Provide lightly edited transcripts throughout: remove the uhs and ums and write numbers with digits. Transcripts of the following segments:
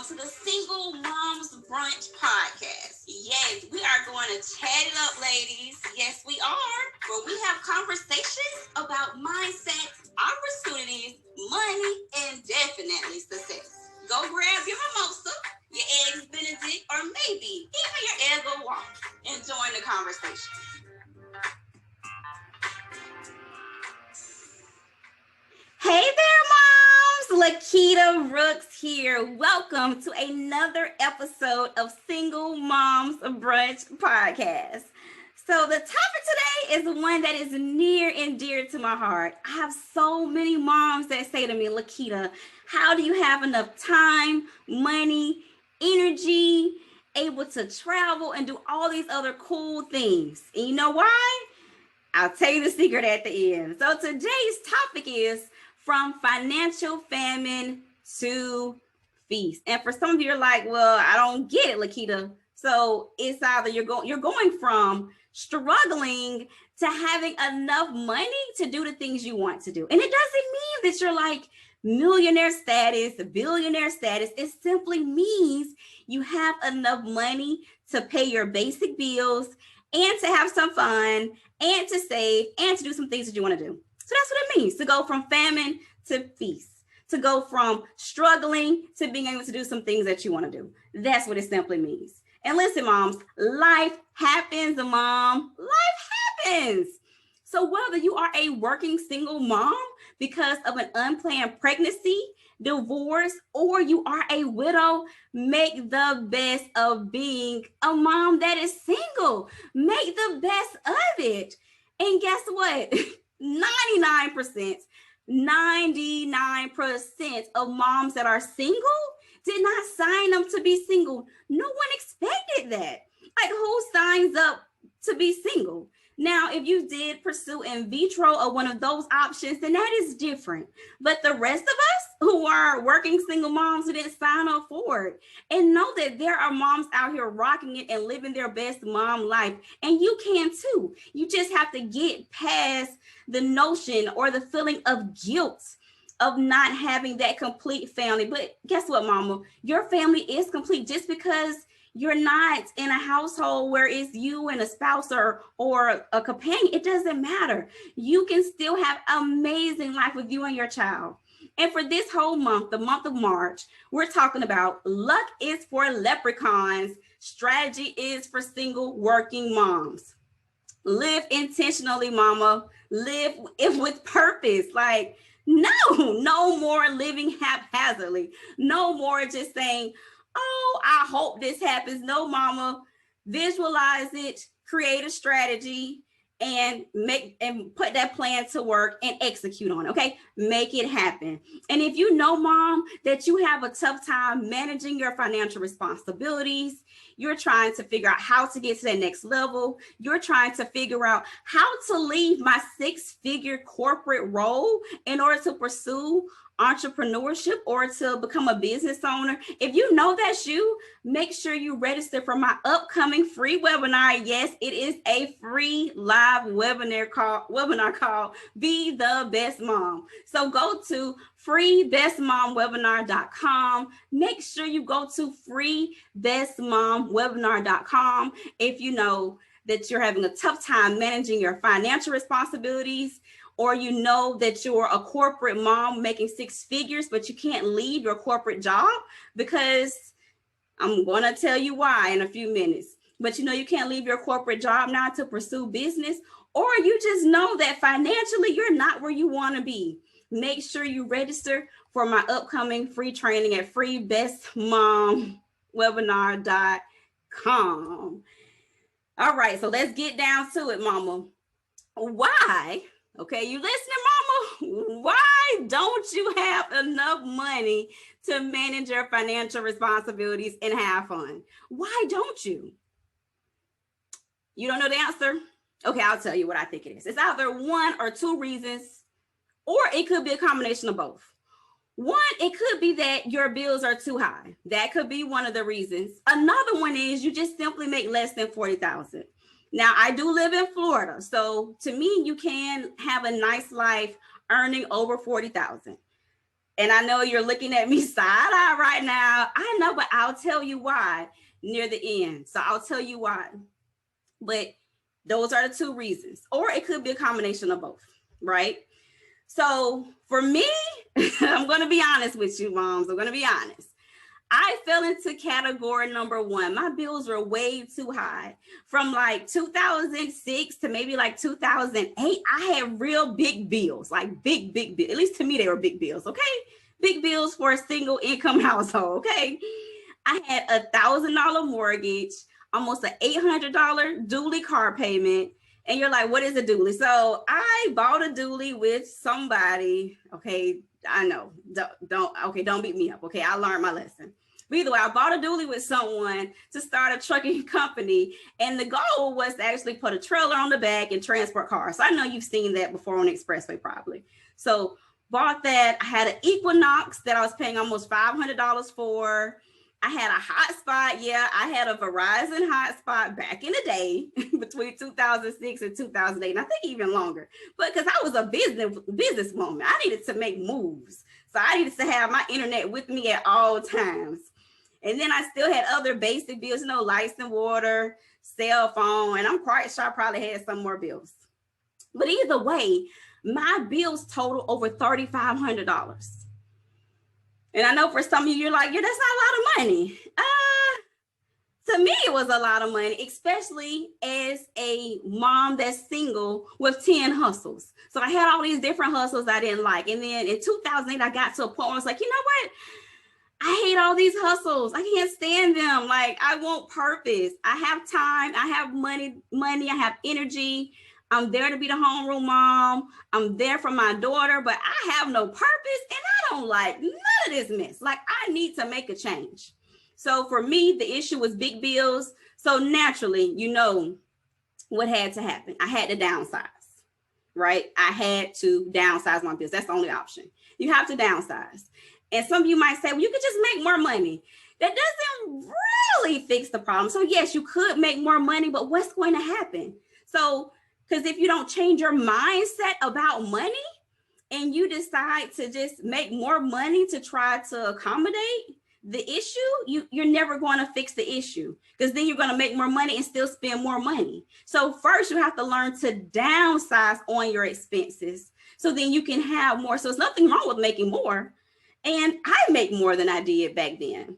welcome to the Single Moms Brunch Podcast. Yes, we are going to chat it up, ladies. Yes, we are. Where we have conversations about mindset, opportunities, money, and definitely success. Go grab your mimosa, your eggs Benedict, or maybe even your Eggo walk and join the conversation. Hey there, moms! Lequita Brooks here. Welcome to another episode of Single Moms Brunch Podcast. So the topic today is one that is near and dear to my heart. I have so many moms that say to me, Lequita, how do you have enough time, money, energy, able to travel and do all these other cool things? And you know why? I'll tell you the secret at the end. So today's topic is from financial famine to feast. And for some of you are like, well, I don't get it, Lequita. So it's either you're going from struggling to having enough money to do the things you want to do. And it doesn't mean that you're like millionaire status, billionaire status. It simply means you have enough money to pay your basic bills and to have some fun and to save and to do some things that you want to do. So that's what it means to go from famine to feast, to go from struggling to being able to do some things that you want to do. That's what it simply means. And listen, moms, life happens, mom. Life happens. So whether you are a working single mom because of an unplanned pregnancy, divorce, or you are a widow, make the best of being a mom that is single. Make the best of it. And guess what? 99% of moms that are single did not sign up to be single. No one expected that. Like, who signs up to be single? Now, if you did pursue in vitro or one of those options, then that is different. But the rest of us who are working single moms who didn't sign up for it, and know that there are moms out here rocking it and living their best mom life. And you can too. You just have to get past the notion or the feeling of guilt of not having that complete family. But guess what, mama? Your family is complete just because you're not in a household where it's you and a spouse or a companion. It doesn't matter. You can still have amazing life with you and your child. And for this whole month, the month of March, we're talking about luck is for leprechauns. Strategy is for single working moms. Live intentionally, mama. Live with purpose. Like, no more living haphazardly. No more just saying, oh, I hope this happens. No, mama, visualize it, create a strategy, and put that plan to work and execute on it. Okay, make it happen. And if you know, mom, that you have a tough time managing your financial responsibilities, you're trying to figure out how to get to that next level, you're trying to figure out how to leave my 6-figure corporate role in order to pursue entrepreneurship or to become a business owner. If you know that's you, make sure you register for my upcoming free webinar. Yes, it is a free live webinar called Be the Best Mom. So go to freebestmomwebinar.com. Make sure you go to freebestmomwebinar.com if you know that you're having a tough time managing your financial responsibilities, or you know that you're a corporate mom making 6 figures, but you can't leave your corporate job, because I'm going to tell you why in a few minutes. But you know you can't leave your corporate job now to pursue business, or you just know that financially you're not where you want to be. Make sure you register for my upcoming free training at freebestmomwebinar.com. All right, so let's get down to it, mama. Why? Okay, you listening, mama? Why don't you have enough money to manage your financial responsibilities and have fun? Why don't you? You don't know the answer? Okay, I'll tell you what I think it is. It's either one or two reasons, or it could be a combination of both. One, it could be that your bills are too high. That could be one of the reasons. Another one is you just simply make less than $40,000. Now, I do live in Florida, so to me, you can have a nice life earning over $40,000. And I know you're looking at me side-eye right now. I know, but I'll tell you why near the end. So I'll tell you why. But those are the two reasons. Or it could be a combination of both, right? So for me, I'm going to be honest with you, moms. I'm going to be honest. I fell into category number one. My bills were way too high. From like 2006 to maybe like 2008, I had real big bills, like big bills. At least to me, they were big bills, okay? Big bills for a single income household, okay? I had $1,000 mortgage, almost an $800 dually car payment. And you're like, what is a dually? So I bought a dually with somebody, okay? I know, don't beat me up, okay? I learned my lesson. But either way, I bought a dually with someone to start a trucking company. And the goal was to actually put a trailer on the back and transport cars. So I know you've seen that before on the expressway probably. So bought that. I had an Equinox that I was paying almost $500 for. I had a hotspot. Yeah, I had a Verizon hotspot back in the day between 2006 and 2008. And I think even longer, but because I was a businesswoman, I needed to make moves. So I needed to have my internet with me at all times. And then I still had other basic bills, lights and water, cell phone, and I'm quite sure I probably had some more bills. But either way, my bills total over $3,500. And I know for some of you, you're like, yeah, that's not a lot of money. To me, it was a lot of money, especially as a mom that's single with 10 hustles. So I had all these different hustles I didn't like. And then in 2008, I got to a point where I was like, you know what? I hate all these hustles. I can't stand them. Like, I want purpose. I have time. I have money. I have energy. I'm there to be the homeroom mom. I'm there for my daughter, but I have no purpose and I don't like none of this mess. Like, I need to make a change. So for me, the issue was big bills. So naturally, what had to happen. I had to downsize, right? I had to downsize my bills. That's the only option. You have to downsize. And some of you might say, well, you could just make more money. That doesn't really fix the problem. So yes, you could make more money, but what's going to happen? So, because if you don't change your mindset about money and you decide to just make more money to try to accommodate the issue, you're never going to fix the issue, because then you're going to make more money and still spend more money. So first you have to learn to downsize on your expenses so then you can have more. So there's nothing wrong with making more. And I make more than I did back then.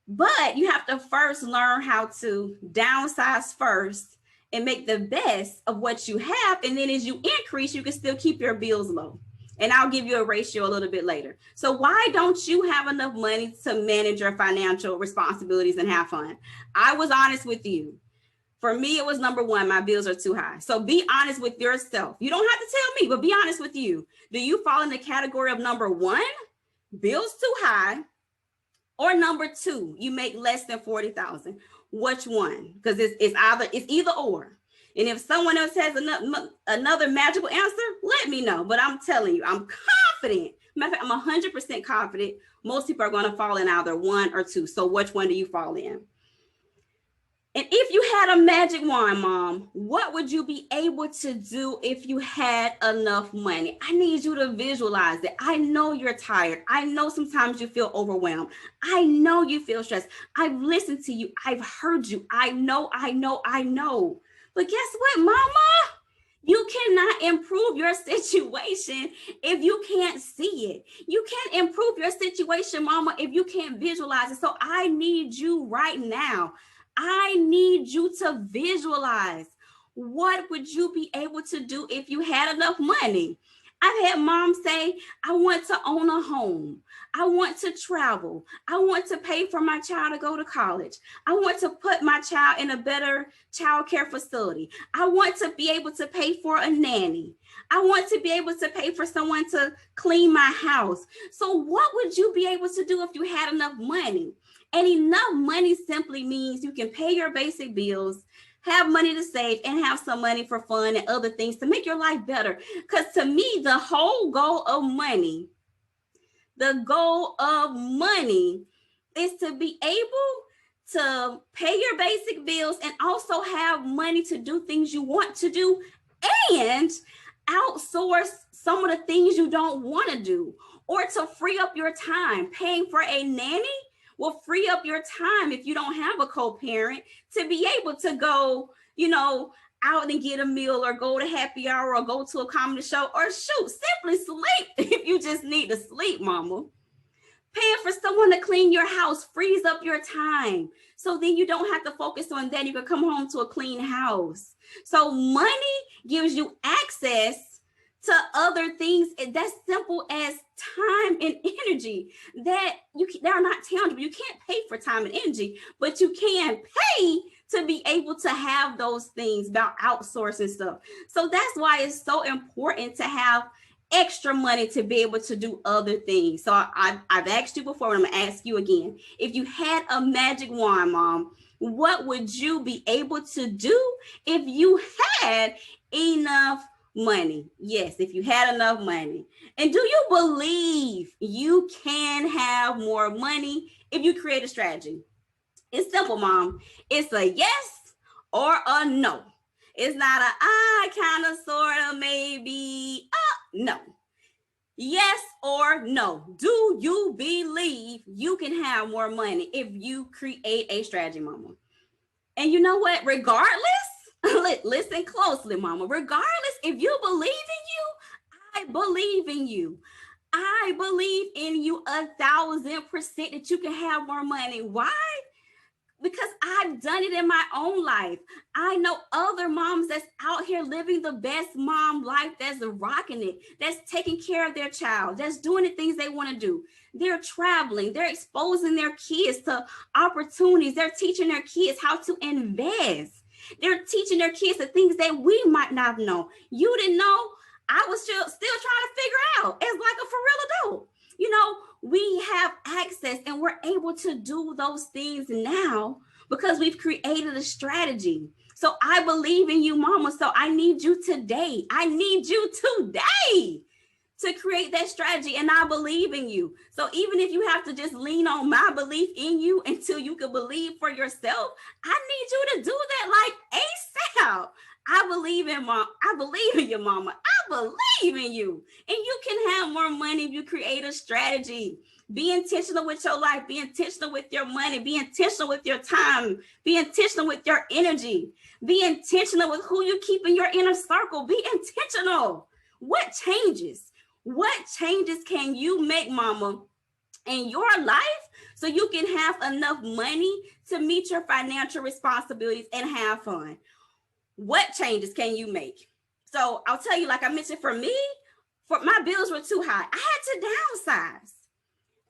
But you have to first learn how to downsize first and make the best of what you have. And then as you increase, you can still keep your bills low. And I'll give you a ratio a little bit later. So why don't you have enough money to manage your financial responsibilities and have fun? I was honest with you. For me, it was number one, my bills are too high. So be honest with yourself. You don't have to tell me, but be honest with you. Do you fall in the category of number one, bills too high, or number two, you make less than 40,000? Which one? Because it's either or. And if someone else has another magical answer, let me know. But I'm telling you, I'm confident. Matter of fact, I'm 100% confident most people are going to fall in either one or two. So which one do you fall in? And if you had a magic wand, mom, what would you be able to do if you had enough money? I need you to visualize it. I know you're tired. I know sometimes you feel overwhelmed. I know you feel stressed. I've listened to you. I've heard you. I know. But guess what, mama? You cannot improve your situation if you can't see it. You can't improve your situation, mama, if you can't visualize it. So I need you right now. I need you to visualize. What would you be able to do if you had enough money? I've had moms say, I want to own a home. I want to travel. I want to pay for my child to go to college. I want to put my child in a better child care facility. I want to be able to pay for a nanny. I want to be able to pay for someone to clean my house. So what would you be able to do if you had enough money? And enough money simply means you can pay your basic bills, have money to save, and have some money for fun and other things to make your life better. Because to me, the whole goal of money is to be able to pay your basic bills and also have money to do things you want to do and outsource some of the things you don't want to do, or to free up your time. Paying for a nanny will free up your time if you don't have a co-parent to be able to go, out and get a meal or go to happy hour or go to a comedy show or shoot, simply sleep if you just need to sleep, mama. Paying for someone to clean your house frees up your time. So then you don't have to focus on that. You can come home to a clean house. So money gives you access to other things that's simple as time and energy that they're not tangible. You can't pay for time and energy, but you can pay to be able to have those things about outsourcing stuff. So that's why it's so important to have extra money to be able to do other things. So I've asked you before, and I'm gonna ask you again. If you had a magic wand, Mom, what would you be able to do if you had enough money? Yes, if you had enough money. And do you believe you can have more money if you create a strategy? It's simple, Mom. It's a yes or a no. It's not a kind of, sort of, maybe. No. Yes or no. Do you believe you can have more money if you create a strategy, Mama? And you know what? Regardless, listen closely, Mama. Regardless, if you believe in you, I believe in you. I believe in you 1,000% that you can have more money. Why? Because I've done it in my own life. I know other moms that's out here living the best mom life, that's rocking it, that's taking care of their child, that's doing the things they want to do. They're traveling, they're exposing their kids to opportunities, they're teaching their kids how to invest. They're teaching their kids the things that we might not have known. You didn't know, I was still trying to figure out as like a for real adult. We have access and we're able to do those things now because we've created a strategy. So I believe in you, Mama. So I need you today. I need you today to create that strategy. And I believe in you. So even if you have to just lean on my belief in you until you can believe for yourself, I need you to do that like ASAP. I believe in Mom. I believe in you, Mama. I believe in you. And you can have more money if you create a strategy. Be intentional with your life. Be intentional with your money. Be intentional with your time. Be intentional with your energy. Be intentional with who you keep in your inner circle. Be intentional. What changes? What changes can you make, Mama, in your life so you can have enough money to meet your financial responsibilities and have fun? What changes can you make? So I'll tell you, like I mentioned, for me, my bills were too high. I had to downsize.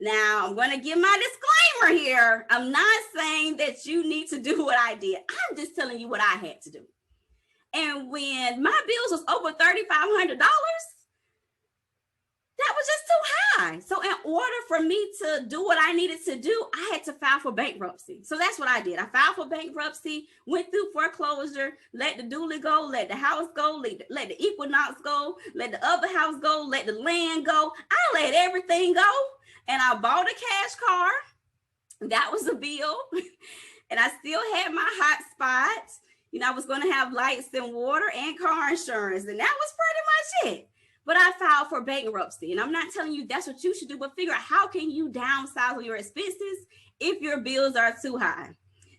Now, I'm going to give my disclaimer here. I'm not saying that you need to do what I did. I'm just telling you what I had to do. And when my bills was over $3,500, that was just too high. So in order for me to do what I needed to do, I had to file for bankruptcy. So that's what I did. I filed for bankruptcy, went through foreclosure, let the dually go, let the house go, let the equinox go, let the other house go, let the land go. I let everything go. And I bought a cash car. That was a bill. And I still had my hot spots. I was going to have lights and water and car insurance. And that was pretty much it. But I filed for bankruptcy. And I'm not telling you that's what you should do, but figure out how can you downsize your expenses if your bills are too high.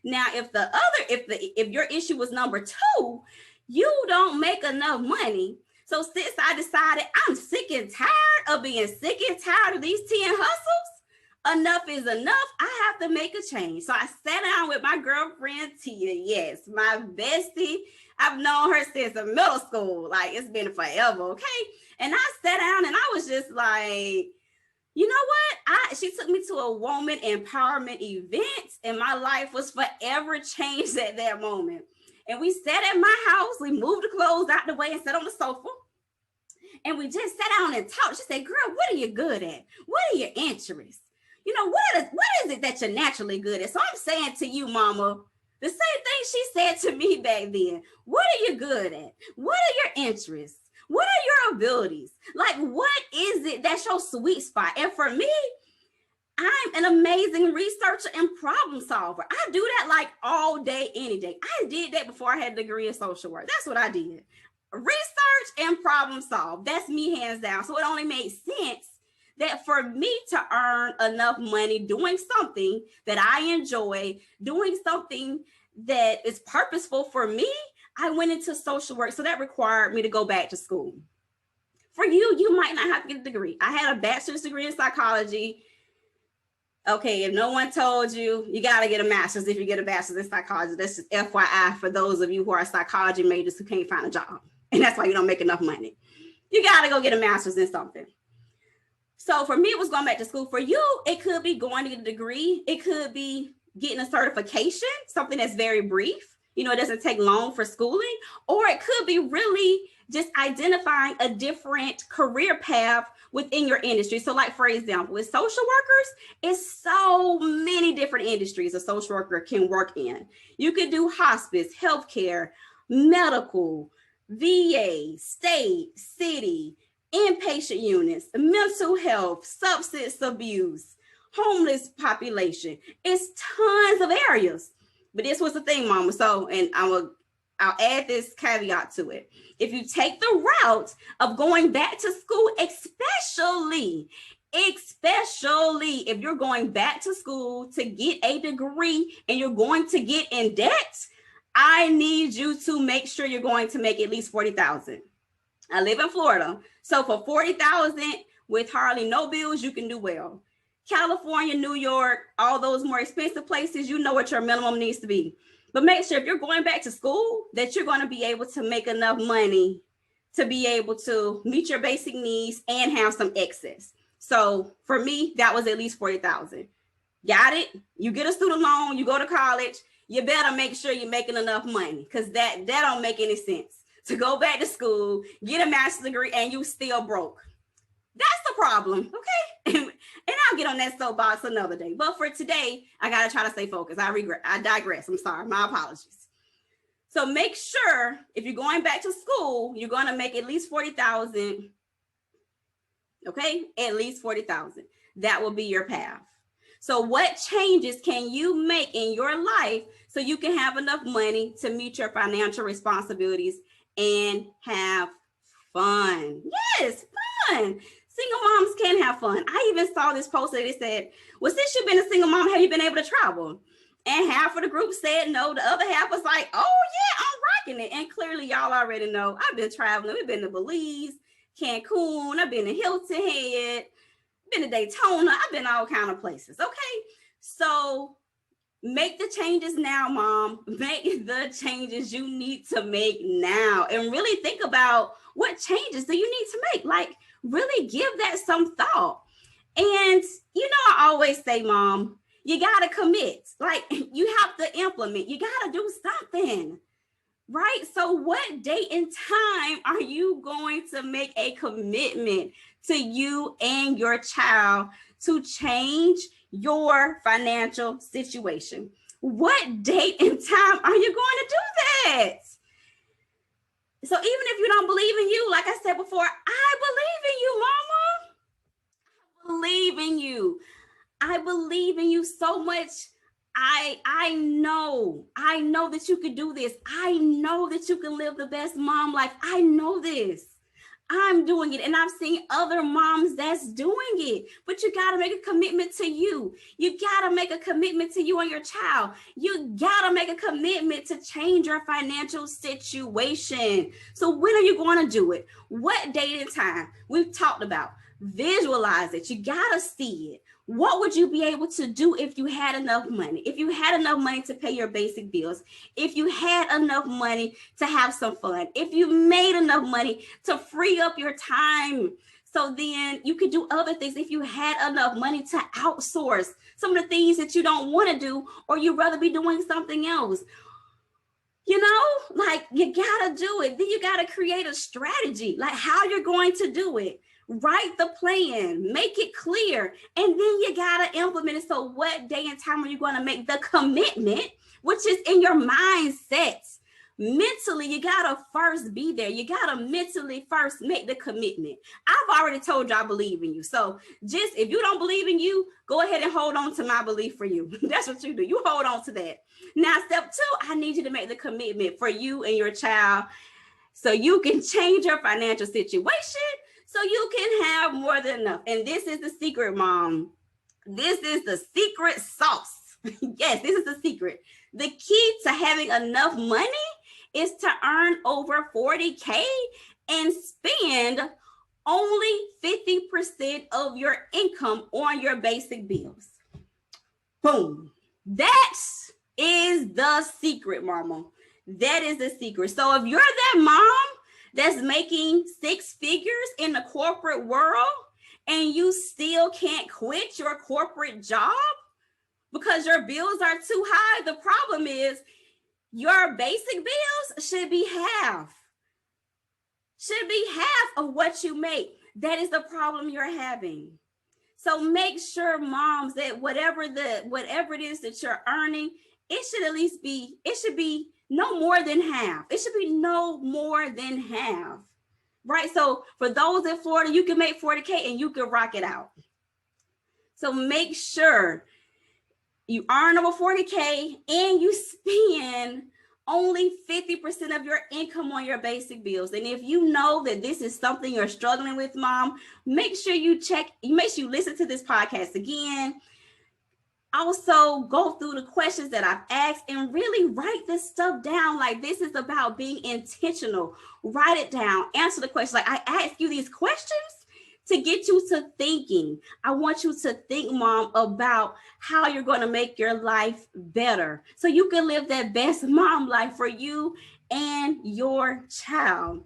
Now, if your issue was number 2, you don't make enough money. So since I decided I'm sick and tired of being sick and tired of these 10 hustles, enough is enough. I have to make a change. So I sat down with my girlfriend, Tia. Yes, my bestie. I've known her since middle school. Like, it's been forever, okay? And I sat down and I was just like, you know what? She took me to a woman empowerment event and my life was forever changed at that moment. And we sat at my house, we moved the clothes out the way and sat on the sofa. And we just sat down and talked. She said, girl, what are you good at? What are your interests? What is it that you're naturally good at? So I'm saying to you, Mama, the same thing she said to me back then. What are you good at? What are your interests? What are your abilities? Like, what is it that's your sweet spot? And for me, I'm an amazing researcher and problem solver. I do that like all day, any day. I did that before I had a degree in social work. That's what I did. Research and problem solve. That's me, hands down. So it only made sense that for me to earn enough money doing something that I enjoy, doing something that is purposeful for me, I went into social work. So that required me to go back to school. For you, you might not have to get a degree. I had a bachelor's degree in psychology. Okay, if no one told you, you got to get a master's if you get a bachelor's in psychology. That's just FYI for those of you who are psychology majors who can't find a job. And that's why you don't make enough money. You got to go get a master's in something. So for me, it was going back to school. For you, it could be going to get a degree. It could be getting a certification, something that's very brief. You know, it doesn't take long for schooling. Or it could be really just identifying a different career path within your industry. So like, for example, with social workers, it's so many different industries a social worker can work in. You could do hospice, healthcare, medical, VA, state, city, inpatient units, mental health, substance abuse, homeless population. It's tons of areas. But this was the thing, Mama. So, and I'll add this caveat to it. If you take the route of going back to school, especially if you're going back to school to get a degree and you're going to get in debt, I need you to make sure you're going to make at least $40,000. I live in Florida. So for $40,000 with hardly no bills, you can do well. California, New York, all those more expensive places, you know what your minimum needs to be. But make sure if you're going back to school that you're going to be able to make enough money to be able to meet your basic needs and have some excess. So for me, that was at least $40,000. Got it? You get a student loan, you go to college, you better make sure you're making enough money, because that don't make any sense. To go back to school, get a master's degree, and you still broke. That's the problem, okay? And I'll get on that soapbox another day. But for today, I got to try to stay focused. I digress. I'm sorry. My apologies. So make sure if you're going back to school, you're going to make at least $40,000. Okay? At least $40,000. That will be your path. So what changes can you make in your life so you can have enough money to meet your financial responsibilities and have fun? Yes, fun. Single moms can have fun. I even saw this post that it said, well, since you've been a single mom, have you been able to travel? And half of the group said no. The other half was like, oh, yeah, I'm rocking it. And clearly, y'all already know I've been traveling. We've been to Belize, Cancun. I've been to Hilton Head, been to Daytona. I've been all kind of places. Okay, so make the changes now, Mom. Make the changes you need to make now. And really think about what changes do you need to make. Like, really give that some thought. And, you know, I always say, Mom, you got to commit. Like, you have to implement. You got to do something, right? So what date and time are you going to make a commitment to you and your child to change your financial situation? What date and time are you going to do that? So even if you don't believe in you, like I said before, I believe in you, Mama. I believe in you. I believe in you so much. I know that you could do this. I know that you can live the best mom life. I know this. I'm doing it, and I've seen other moms that's doing it. But you got to make a commitment to you. You got to make a commitment to you and your child. You got to make a commitment to change your financial situation. So when are you going to do it? What date and time? We've talked about. Visualize it. You got to see it. What would you be able to do if you had enough money? If you had enough money to pay your basic bills, if you had enough money to have some fun, if you made enough money to free up your time, so then you could do other things. If you had enough money to outsource some of the things that you don't want to do, or you'd rather be doing something else, you know, like, you got to do it. Then you got to create a strategy, like how you're going to do it. Write the plan, make it clear, and then you got to implement it. So what day and time are you going to make the commitment, which is in your mindset? Mentally, you got to first be there. You got to mentally first make the commitment. I've already told you I believe in you. So just, if you don't believe in you, go ahead and hold on to my belief for you. That's what you do. You hold on to that. Now, step 2, I need you to make the commitment for you and your child so you can change your financial situation, so you can have more than enough. And this is the secret, mom. This is the secret sauce. Yes, this is the secret. The key to having enough money is to earn over 40K and spend only 50% of your income on your basic bills. Boom. That is the secret, mama. That is the secret. So if you're that mom that's making six figures in the corporate world and you still can't quit your corporate job because your bills are too high, the problem is your basic bills should be half of what you make. That is the problem you're having. So make sure, moms, that whatever it is that you're earning, it should be no more than half. It should be no more than half. Right? So for those in Florida, you can make 40K and you can rock it out. So make sure you earn over 40K and you spend only 50% of your income on your basic bills. And if you know that this is something you're struggling with, mom, make sure you listen to this podcast again. Also, go through the questions that I've asked and really write this stuff down. Like, this is about being intentional. Write it down. Answer the questions. Like, I ask you these questions to get you to thinking. I want you to think, mom, about how you're going to make your life better so you can live that best mom life for you and your child.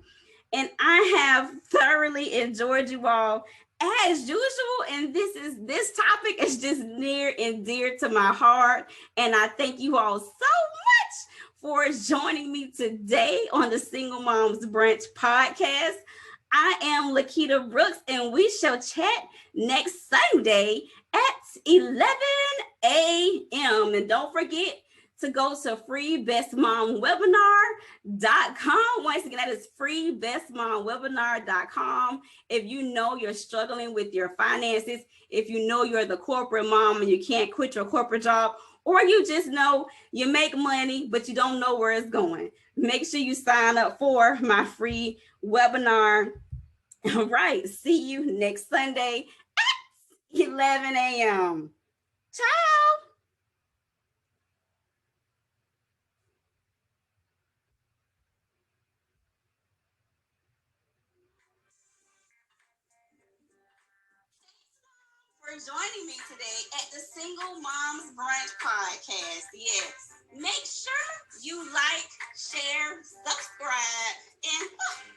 And I have thoroughly enjoyed you all as usual. And this topic is just near and dear to my heart. And I thank you all so much for joining me today on the Single Moms Brunch podcast. I am Lequita Brooks, and we shall chat next Sunday at 11 a.m. And don't forget to go to freebestmomwebinar.com. Once again, that is freebestmomwebinar.com. If you know you're struggling with your finances, if you know you're the corporate mom and you can't quit your corporate job, or you just know you make money, but you don't know where it's going, make sure you sign up for my free webinar. All right. See you next Sunday at 11 a.m. Ciao. For joining me today at the Single Moms Brunch podcast. Yes. Make sure you like, share, subscribe, and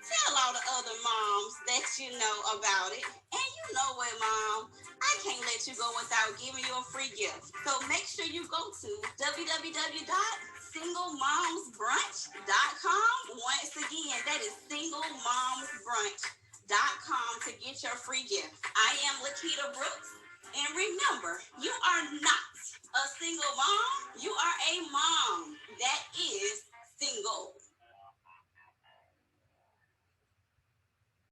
tell all the other moms that you know about it. And you know what, mom? I can't let you go without giving you a free gift. So make sure you go to www.singlemomsbrunch.com. Once again, that is singlemomsbrunch.com to get your free gift. I am Lequita Brooks. And remember, you are not a single mom. You are